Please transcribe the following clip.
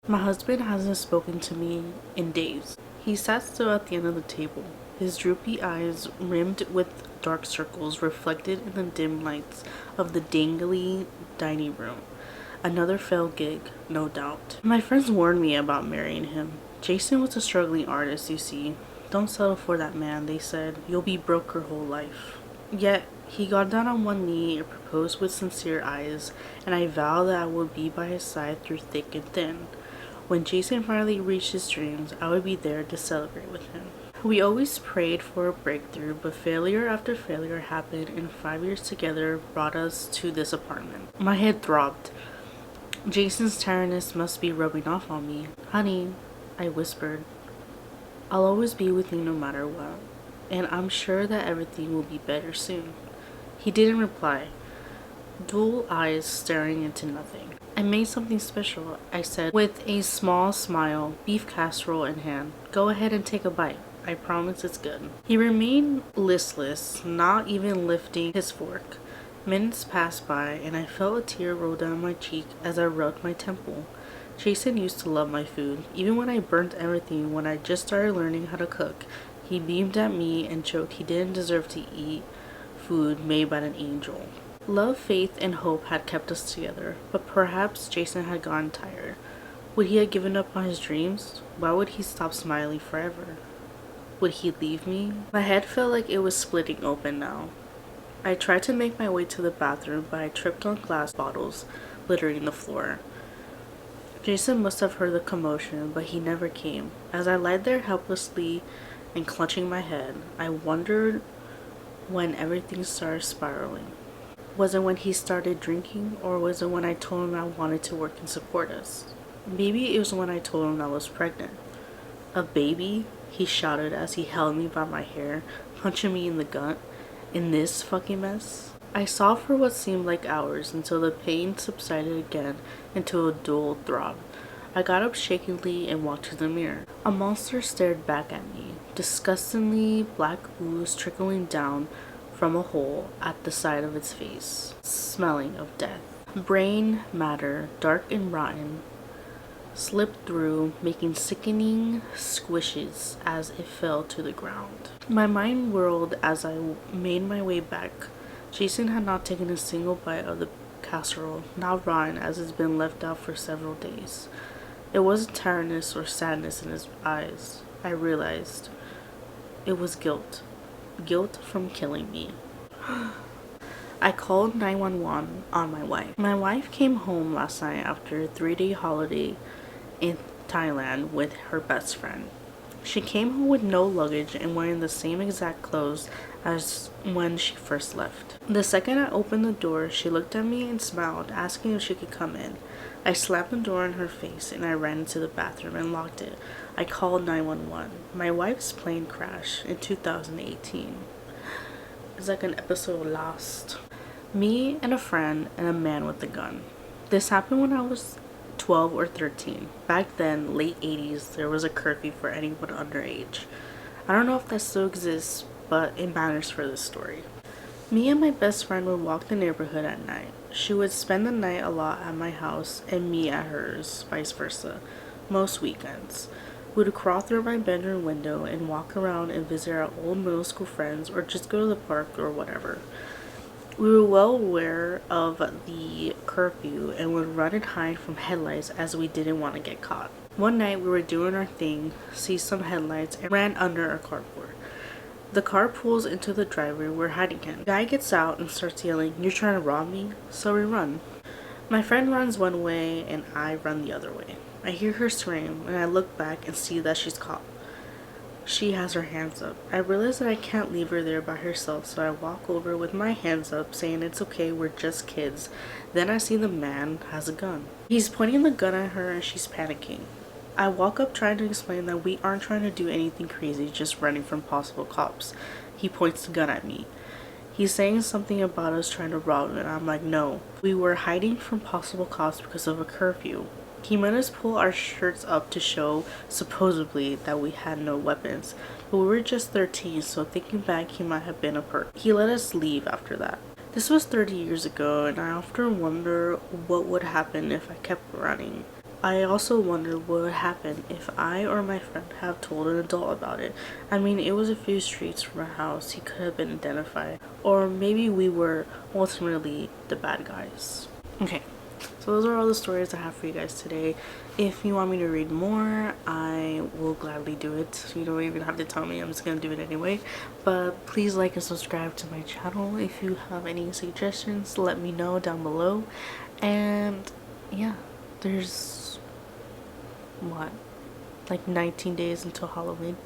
My husband hasn't spoken to me in days. He sat still at the end of the table, his droopy eyes rimmed with dark circles reflected in the dim lights of the dangly dining room. Another failed gig, no doubt. My friends warned me about marrying him. Jason was a struggling artist, you see. Don't settle for that man, they said. You'll be broke your whole life. Yet, he got down on one knee and proposed with sincere eyes, and I vowed that I would be by his side through thick and thin. When Jason finally reached his dreams, I would be there to celebrate with him. We always prayed for a breakthrough, but failure after failure happened, and 5 years together brought us to this apartment. My head throbbed. Jason's tiredness must be rubbing off on me. Honey, I whispered, I'll always be with you no matter what, and I'm sure that everything will be better soon. He didn't reply, dual eyes staring into nothing. I made something special, I said, with a small smile, beef casserole in hand. Go ahead and take a bite. I promise it's good. He remained listless, not even lifting his fork. Minutes passed by, and I felt a tear roll down my cheek as I rubbed my temple. Jason used to love my food, even when I burnt everything when I just started learning how to cook. He beamed at me and joked he didn't deserve to eat food made by an angel. Love, faith, and hope had kept us together, but perhaps Jason had gotten tired. Would he have given up on his dreams? Why would he stop smiling forever? Would he leave me? My head felt like it was splitting open now. I tried to make my way to the bathroom, but I tripped on glass bottles littering the floor. Jason must have heard the commotion, but he never came. As I lied there helplessly and clutching my head, I wondered when everything started spiraling. Was it when he started drinking, or was it when I told him I wanted to work and support us? Maybe it was when I told him I was pregnant. A baby? He shouted as he held me by my hair, punching me in the gut. In this fucking mess? I sobbed for what seemed like hours until the pain subsided again into a dull throb. I got up shakingly and walked to the mirror. A monster stared back at me, disgustingly black ooze trickling down from a hole at the side of its face, smelling of death. Brain matter, dark and rotten, slipped through, making sickening squishes as it fell to the ground. My mind whirled as I made my way back. Jason had not taken a single bite of the casserole, now rotten as it's been left out for several days. It wasn't tiredness or sadness in his eyes. I realized it was guilt. Guilt from killing me. I called 911 on my wife. My wife came home last night after a 3-day holiday in Thailand with her best friend. She came home with no luggage and wearing the same exact clothes as when she first left. The second I opened the door, she looked at me and smiled, asking if she could come in. I slapped the door in her face and I ran into the bathroom and locked it. I called 911. My wife's plane crashed in 2018. It's like an episode of Lost. Me and a friend and a man with a gun. This happened when I was 12 or 13. Back then, late 80s, there was a curfew for anyone underage. I don't know if that still exists, but it matters for this story. Me and my best friend would walk the neighborhood at night. She would spend the night a lot at my house and me at hers, vice versa, most weekends. We would crawl through my bedroom window and walk around and visit our old middle school friends or just go to the park or whatever. We were well aware of the curfew and would run and hide from headlights as we didn't want to get caught. One night we were doing our thing, see some headlights, and ran under a carport. The car pulls into the driveway we're hiding in. The guy gets out and starts yelling, "You're trying to rob me?" So we run. My friend runs one way and I run the other way. I hear her scream and I look back and see that she's caught. She has her hands up. I realize that I can't leave her there by herself, so I walk over with my hands up, saying it's okay, we're just kids. Then I see the man has a gun. He's pointing the gun at her and she's panicking. I walk up trying to explain that we aren't trying to do anything crazy, just running from possible cops. He points the gun at me. He's saying something about us trying to rob him, and I'm like, no. We were hiding from possible cops because of a curfew. He made us pull our shirts up to show, supposedly, that we had no weapons. But we were just 13, so thinking back, he might have been a perk. He let us leave after that. This was 30 years ago, and I often wonder what would happen if I kept running. I also wonder what would happen if I or my friend have told an adult about it. I mean, it was a few streets from our house. He could have been identified. Or maybe we were ultimately the bad guys. Okay, so those are all the stories I have for you guys today. If you want me to read more, I will gladly do it. You don't even have to tell me, I'm just gonna do it anyway. But please like and subscribe to my channel. If you have any suggestions, let me know down below. And yeah, there's what, like 19 days until Halloween.